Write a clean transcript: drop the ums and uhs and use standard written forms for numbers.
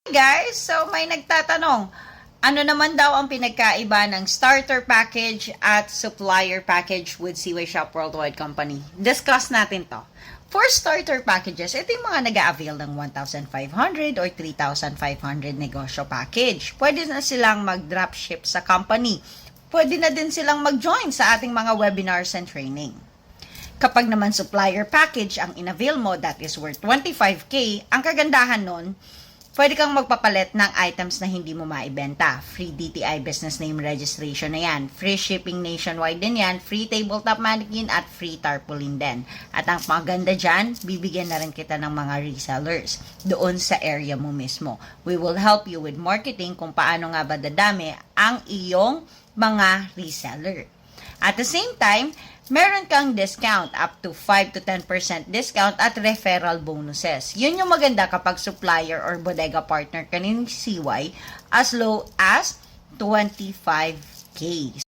Guys, so may nagtatanong, ano naman daw ang pinagkaiba ng starter package at supplier package with Seaway Shop Worldwide Company? Discuss natin to. For starter packages, ito yung mga nag-a-avail ng 1,500 or 3,500 negosyo package. Pwede na silang mag-dropship sa company. Pwede na din silang mag-join sa ating mga webinars and training. Kapag naman supplier package ang in-avail mo, that is worth 25K, ang kagandahan nun, pwede kang magpapalit ng items na hindi mo maibenta. Free DTI business name registration na yan. Free shipping nationwide din yan. Free tabletop mannequin at free tarpaulin din. At ang maganda dyan, bibigyan na rin kita ng mga resellers doon sa area mo mismo. We will help you with marketing kung paano nga ba dadami ang iyong mga reseller. At the same time, meron kang discount up to 5 to 10% discount at referral bonuses. Yun yung maganda kapag supplier or bodega partner ka ng CY as low as 25K.